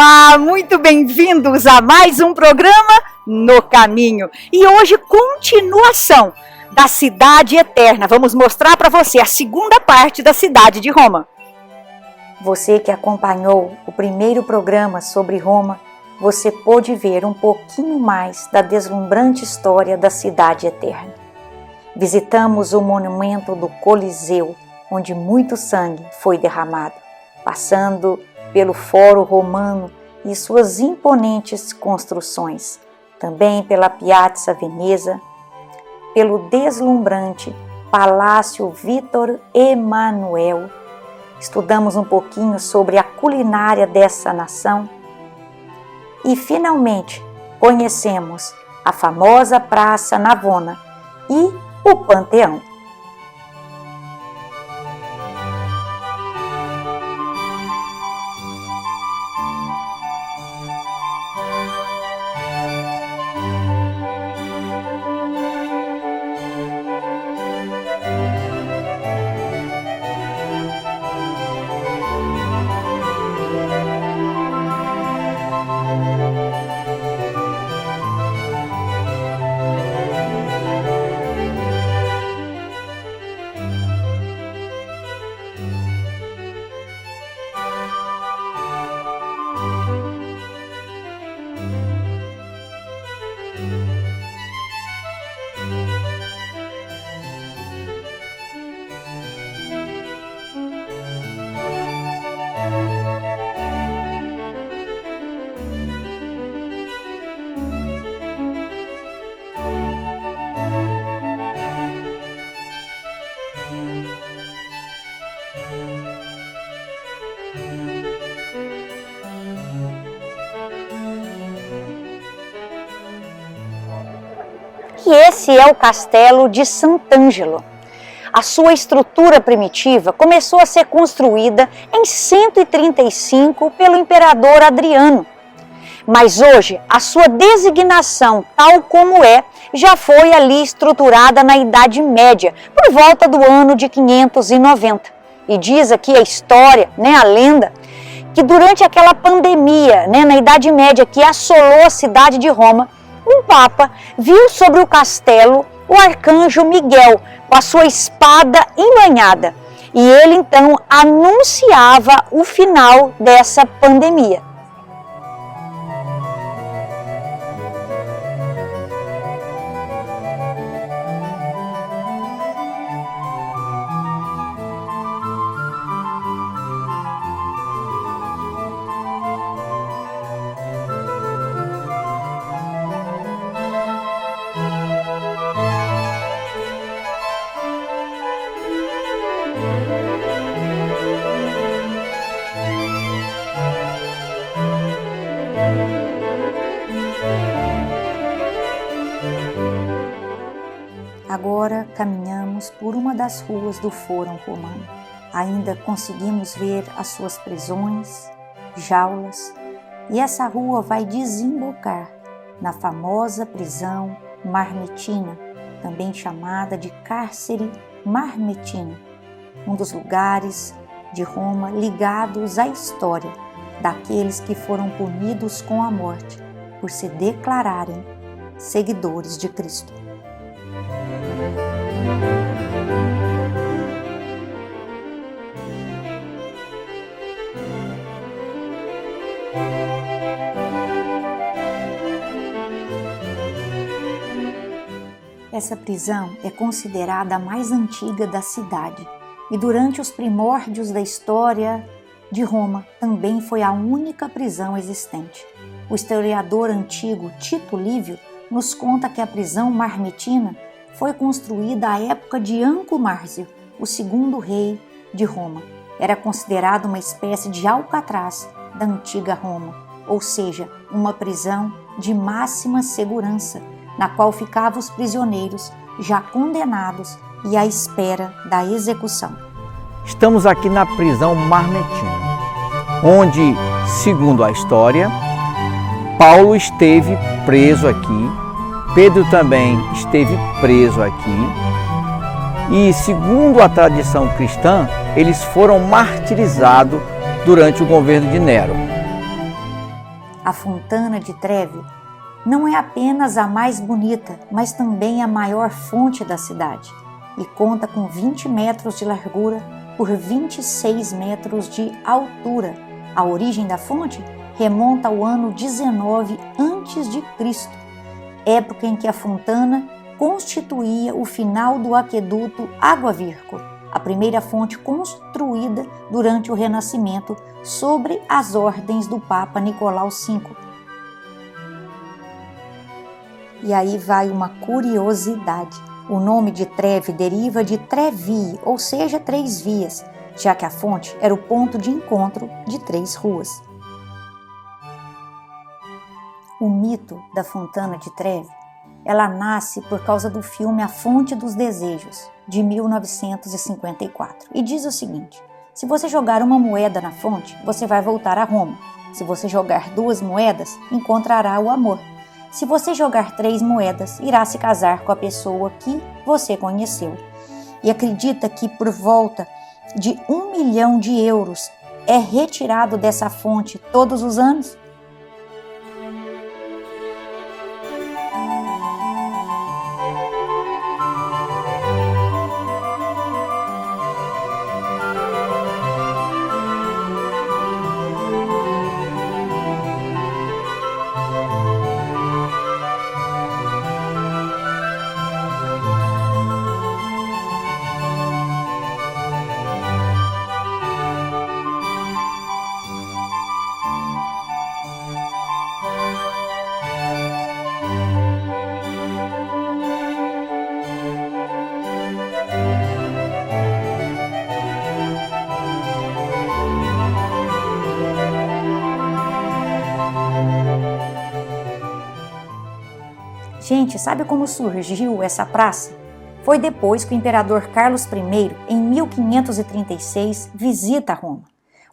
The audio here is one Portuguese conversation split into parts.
Olá, muito bem-vindos a mais um programa No Caminho. E hoje, continuação da Cidade Eterna. Vamos mostrar para você a segunda parte da cidade de Roma. Você que acompanhou o primeiro programa sobre Roma, você pôde ver um pouquinho mais da deslumbrante história da Cidade Eterna. Visitamos o monumento do Coliseu, onde muito sangue foi derramado, passando pelo Fórum Romano e suas imponentes construções, também pela Piazza Veneza, pelo deslumbrante Palácio Vítor Emanuel. Estudamos um pouquinho sobre a culinária dessa nação e, finalmente, conhecemos a famosa Praça Navona e o Panteão. E esse é o Castelo de Sant'Angelo. A sua estrutura primitiva começou a ser construída em 135 pelo imperador Adriano. Mas hoje, a sua designação, tal como é, já foi ali estruturada na Idade Média, por volta do ano de 590. E diz aqui a história, a lenda, que durante aquela pandemia, na Idade Média, que assolou a cidade de Roma, um papa viu sobre o castelo o arcanjo Miguel com a sua espada embainhada. E ele então anunciava o final dessa pandemia. Agora caminhamos por uma das ruas do Fórum Romano. Ainda conseguimos ver as suas prisões, jaulas, e essa rua vai desembocar na famosa prisão Marmetina, também chamada de Cárcere Marmetino, um dos lugares de Roma ligados à história daqueles que foram punidos com a morte por se declararem seguidores de Cristo. Essa prisão é considerada a mais antiga da cidade e durante os primórdios da história de Roma também foi a única prisão existente. O historiador antigo Tito Livio nos conta que a prisão marmetina foi construída à época de Anco Márcio, o segundo rei de Roma. Era considerado uma espécie de Alcatraz da antiga Roma, ou seja, uma prisão de máxima segurança, na qual ficavam os prisioneiros já condenados e à espera da execução. Estamos aqui na prisão Marmetina, onde, segundo a história, Paulo esteve preso aqui, Pedro também esteve preso aqui e, segundo a tradição cristã, eles foram martirizados durante o governo de Nero. A Fontana di Trevi não é apenas a mais bonita, mas também a maior fonte da cidade e conta com 20 metros de largura por 26 metros de altura. A origem da fonte remonta ao ano 19 a.C., época em que a fontana constituía o final do aqueduto Água Virco, a primeira fonte construída durante o Renascimento sobre as ordens do Papa Nicolau V. E aí vai uma curiosidade. O nome de Trevi deriva de Trevi, ou seja, 3 vias, já que a fonte era o ponto de encontro de 3 ruas. O mito da Fontana di Trevi, ela nasce por causa do filme A Fonte dos Desejos, de 1954, e diz o seguinte: se você jogar uma moeda na fonte, você vai voltar a Roma. Se você jogar 2 moedas, encontrará o amor. Se você jogar 3 moedas, irá se casar com a pessoa que você conheceu. E acredita que por volta de 1 milhão de euros é retirado dessa fonte todos os anos? Gente, sabe como surgiu essa praça? Foi depois que o imperador Carlos I, em 1536, visita Roma.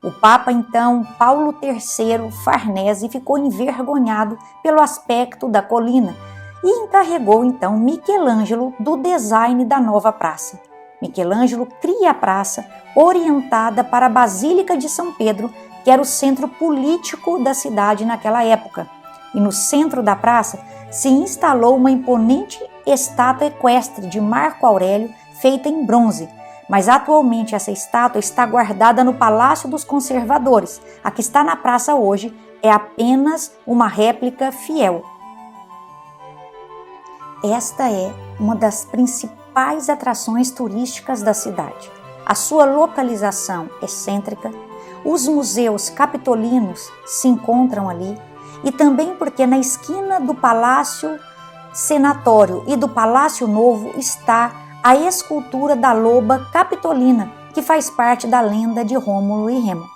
O Papa, então, Paulo III Farnese, ficou envergonhado pelo aspecto da colina e encarregou, então, Michelangelo do design da nova praça. Michelangelo cria a praça orientada para a Basílica de São Pedro, que era o centro político da cidade naquela época. E no centro da praça se instalou uma imponente estátua equestre de Marco Aurélio, feita em bronze, mas atualmente essa estátua está guardada no Palácio dos Conservadores. A que está na praça hoje é apenas uma réplica fiel. Esta é uma das principais atrações turísticas da cidade. A sua localização excêntrica, os museus capitolinos se encontram ali, e também porque na esquina do Palácio Senatório e do Palácio Novo está a escultura da loba capitolina, que faz parte da lenda de Rômulo e Remo.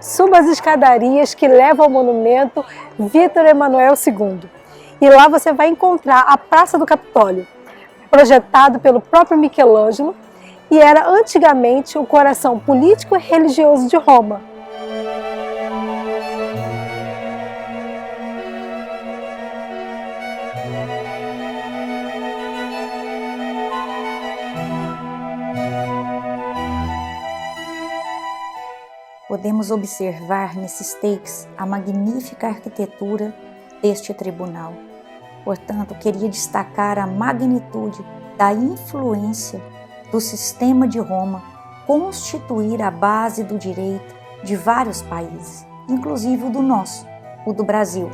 Suba as escadarias que levam ao monumento Vítor Emanuel II. E lá você vai encontrar a Praça do Capitólio, projetado pelo próprio Michelangelo, e era antigamente o coração político e religioso de Roma. Podemos observar nesses takes a magnífica arquitetura deste tribunal. Portanto, queria destacar a magnitude da influência do sistema de Roma constituir a base do direito de vários países, inclusive o do nosso, o do Brasil.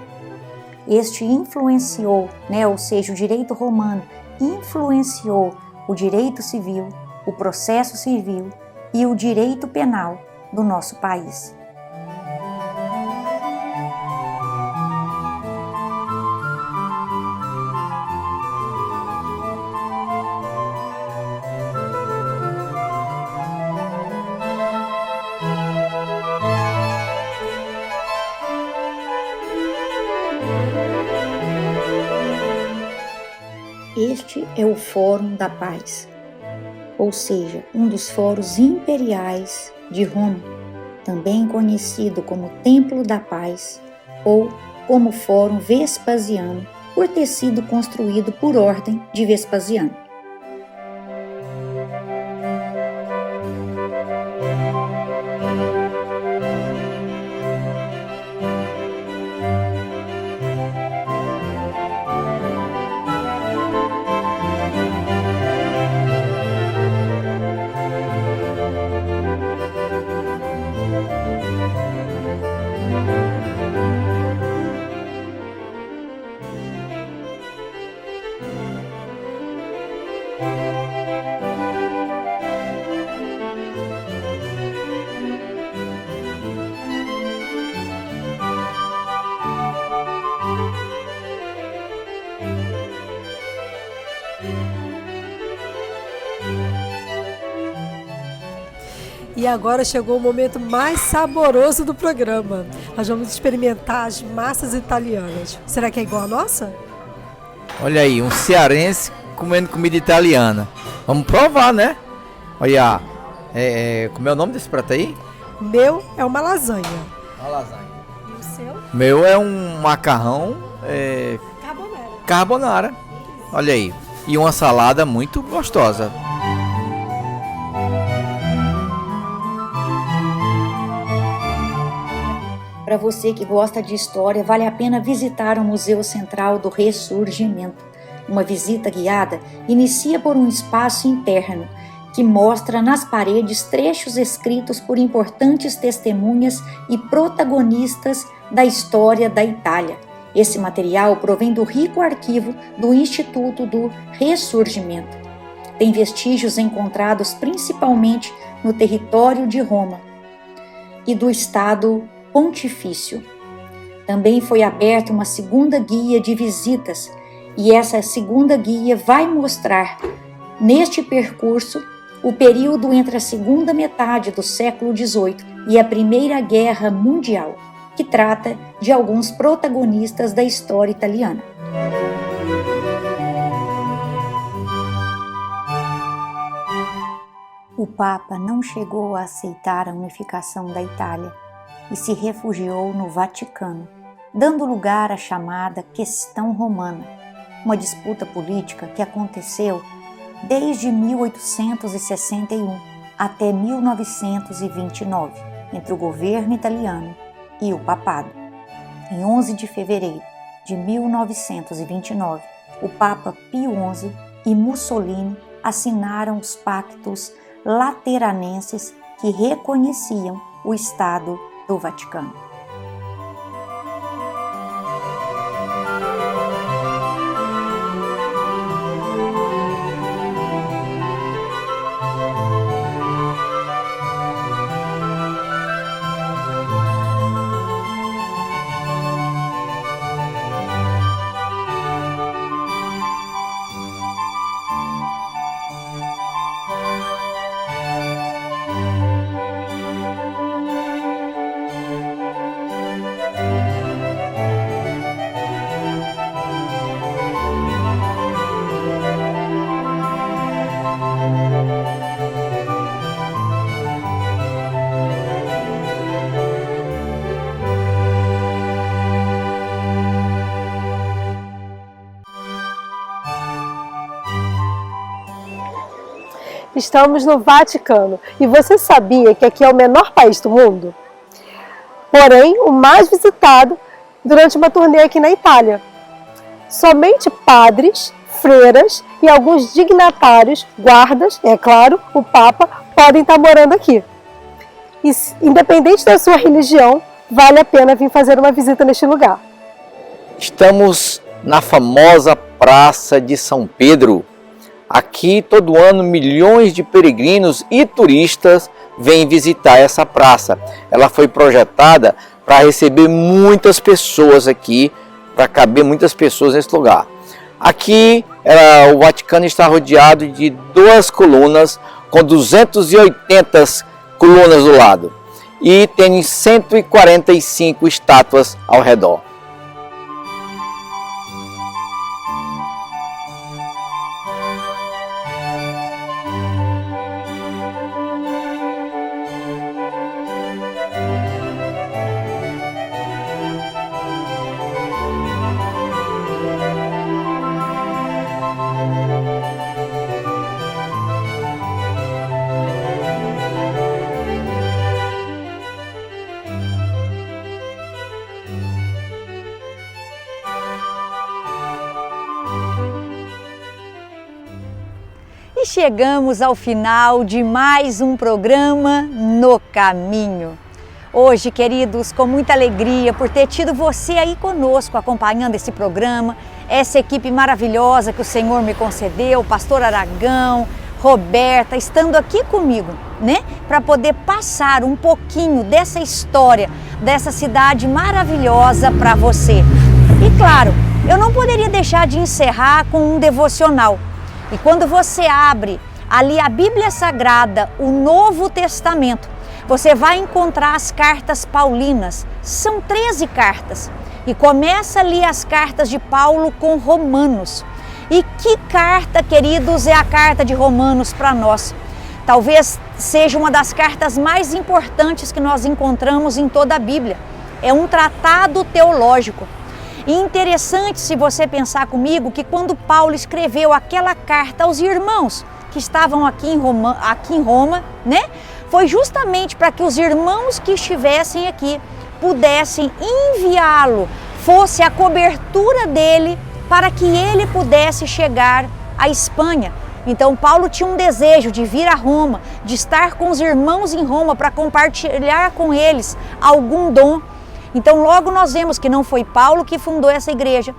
Este influenciou, ou seja, o direito romano influenciou o direito civil, o processo civil e o direito penal do nosso país. Este é o Fórum da Paz, ou seja, um dos fóruns imperiais de Roma, também conhecido como Templo da Paz ou como Fórum Vespasiano, por ter sido construído por ordem de Vespasiano. E agora chegou o momento mais saboroso do programa. Nós vamos experimentar as massas italianas. Será que é igual a nossa? Olha aí, um cearense comendo comida italiana. Vamos provar, né? Olha, como é o nome desse prato aí? Meu é uma lasanha. Uma lasanha. E o seu? Meu é um macarrão carbonara. Olha aí. E uma salada muito gostosa. Para você que gosta de história, vale a pena visitar o Museu Central do Ressurgimento. Uma visita guiada inicia por um espaço interno que mostra nas paredes trechos escritos por importantes testemunhas e protagonistas da história da Itália. Esse material provém do rico arquivo do Instituto do Ressurgimento. Tem vestígios encontrados principalmente no território de Roma e do Estado Pontifício. Também foi aberta uma segunda guia de visitas e essa segunda guia vai mostrar neste percurso o período entre a segunda metade do século XVIII e a Primeira Guerra Mundial, que trata de alguns protagonistas da história italiana. O Papa não chegou a aceitar a unificação da Itália e se refugiou no Vaticano, dando lugar à chamada Questão Romana, uma disputa política que aconteceu desde 1861 até 1929, entre o governo italiano e o papado. Em 11 de fevereiro de 1929, o Papa Pio XI e Mussolini assinaram os pactos lateranenses que reconheciam o Estado do Vaticano. Estamos no Vaticano e você sabia que aqui é o menor país do mundo? Porém, o mais visitado durante uma turnê aqui na Itália. Somente padres, freiras e alguns dignatários, guardas, é claro, o Papa, podem estar morando aqui. E, independente da sua religião, vale a pena vir fazer uma visita neste lugar. Estamos na famosa Praça de São Pedro. Aqui, todo ano, milhões de peregrinos e turistas vêm visitar essa praça. Ela foi projetada para receber muitas pessoas aqui, para caber muitas pessoas nesse lugar. Aqui, o Vaticano está rodeado de 2 colunas, com 280 colunas do lado. E tem 145 estátuas ao redor. E chegamos ao final de mais um programa No Caminho. Hoje, queridos, com muita alegria por ter tido você aí conosco acompanhando esse programa, essa equipe maravilhosa que o Senhor me concedeu, o pastor Aragão, Roberta, estando aqui comigo, né? Para poder passar um pouquinho dessa história, dessa cidade maravilhosa para você. E claro, eu não poderia deixar de encerrar com um devocional. E quando você abre ali a Bíblia Sagrada, o Novo Testamento, você vai encontrar as cartas paulinas. São 13 cartas. E começa ali as cartas de Paulo com Romanos. E que carta, queridos, é a carta de Romanos para nós? Talvez seja uma das cartas mais importantes que nós encontramos em toda a Bíblia. É um tratado teológico. E interessante, se você pensar comigo, que quando Paulo escreveu aquela carta aos irmãos que estavam aqui em Roma, né? Foi justamente para que os irmãos que estivessem aqui pudessem enviá-lo, fosse a cobertura dele para que ele pudesse chegar à Espanha. Então Paulo tinha um desejo de vir a Roma, de estar com os irmãos em Roma para compartilhar com eles algum dom. Então logo nós vemos que não foi Paulo que fundou essa igreja.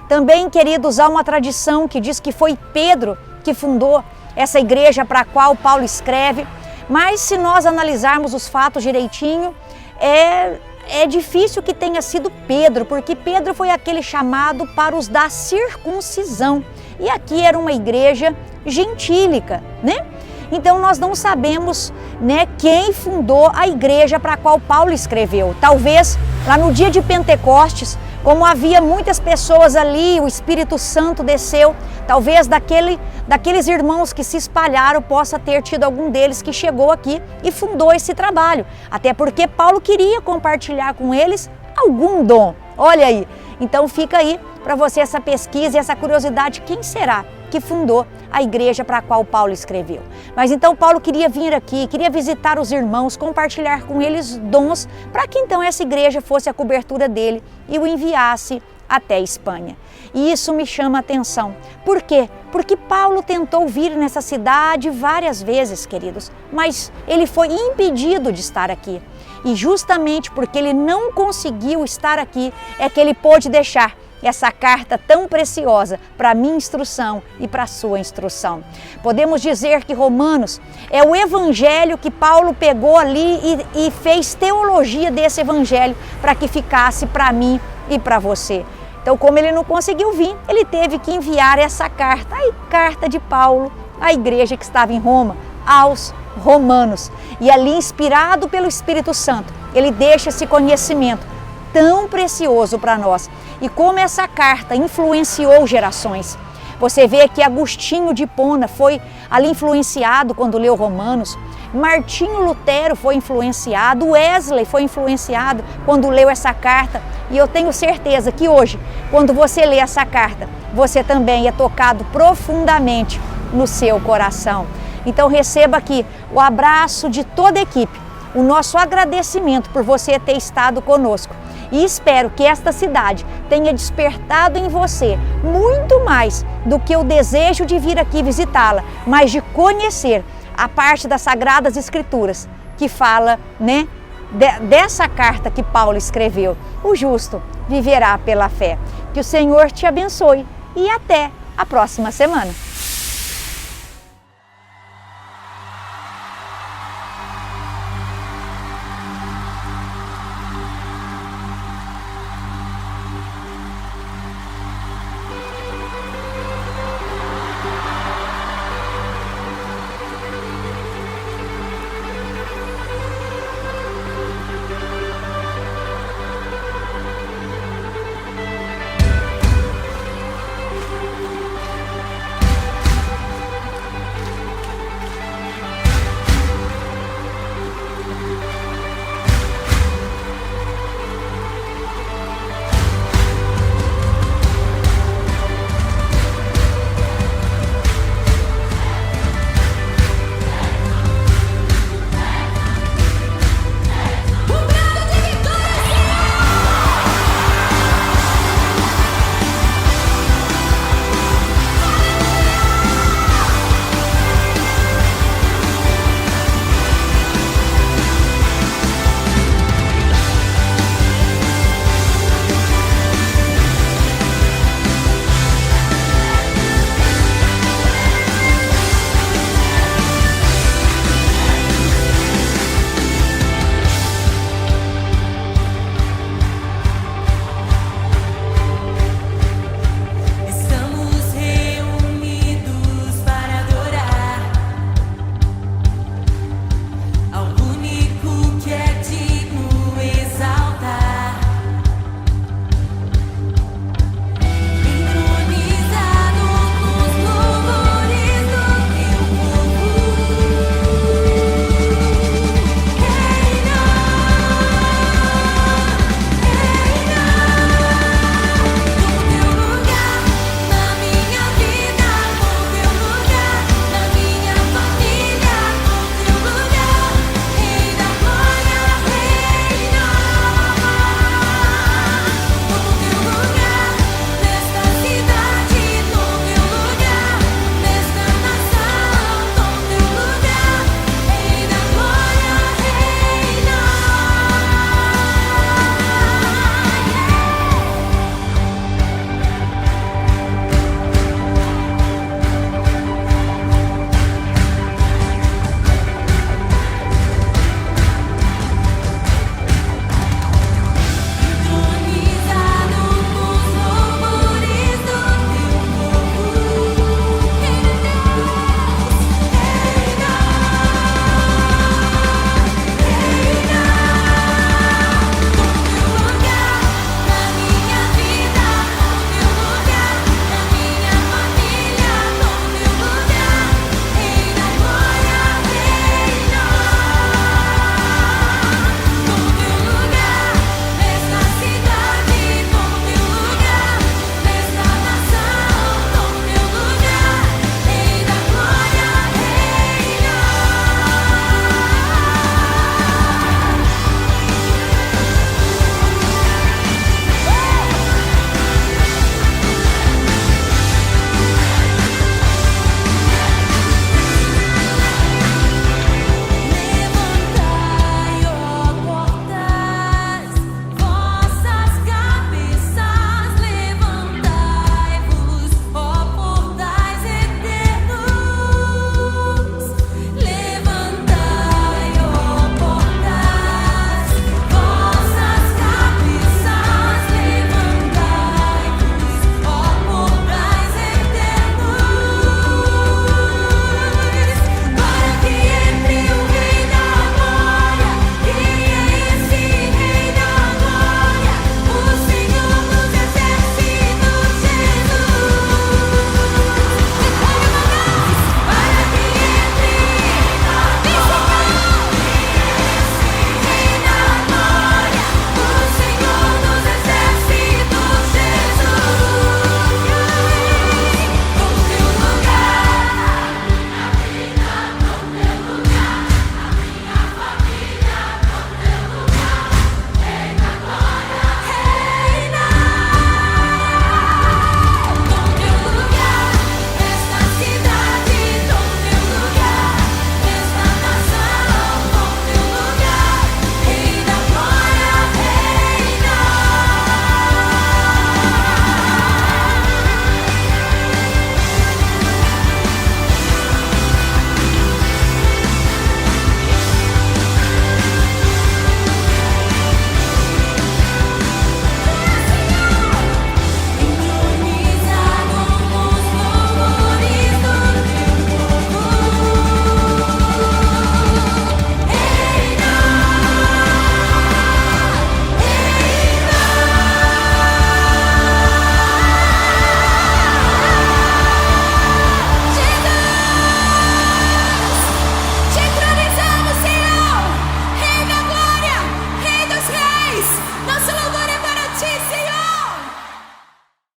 Também, queridos, há uma tradição que diz que foi Pedro que fundou essa igreja para a qual Paulo escreve. Mas se nós analisarmos os fatos direitinho, é difícil que tenha sido Pedro, porque Pedro foi aquele chamado para os da circuncisão. E aqui era uma igreja gentílica, né? Então nós não sabemos, né, quem fundou a igreja para a qual Paulo escreveu. Talvez lá no dia de Pentecostes, como havia muitas pessoas ali, o Espírito Santo desceu, talvez daqueles irmãos que se espalharam possa ter tido algum deles que chegou aqui e fundou esse trabalho. Até porque Paulo queria compartilhar com eles algum dom. Olha aí, então fica aí para você essa pesquisa e essa curiosidade, quem será que fundou a igreja para a qual Paulo escreveu. Mas então Paulo queria vir aqui, queria visitar os irmãos, compartilhar com eles dons, para que então essa igreja fosse a cobertura dele e o enviasse até a Espanha. E isso me chama a atenção. Por quê? Porque Paulo tentou vir nessa cidade várias vezes, queridos, mas ele foi impedido de estar aqui. E justamente porque ele não conseguiu estar aqui, é que ele pôde deixar essa carta tão preciosa para a minha instrução e para a sua instrução. Podemos dizer que Romanos é o evangelho que Paulo pegou ali e fez teologia desse evangelho para que ficasse para mim e para você. Então, como ele não conseguiu vir, ele teve que enviar essa carta, a carta de Paulo à igreja que estava em Roma, aos romanos. E ali, inspirado pelo Espírito Santo, ele deixa esse conhecimento tão precioso para nós. E como essa carta influenciou gerações. Você vê que Agostinho de Hipona foi ali influenciado quando leu Romanos. Martinho Lutero foi influenciado, Wesley foi influenciado quando leu essa carta. E eu tenho certeza que hoje, quando você lê essa carta, você também é tocado profundamente no seu coração. Então receba aqui o abraço de toda a equipe, o nosso agradecimento por você ter estado conosco. E espero que esta cidade tenha despertado em você muito mais do que o desejo de vir aqui visitá-la, mas de conhecer a parte das Sagradas Escrituras que fala, né, dessa carta que Paulo escreveu. O justo viverá pela fé. Que o Senhor te abençoe e até a próxima semana.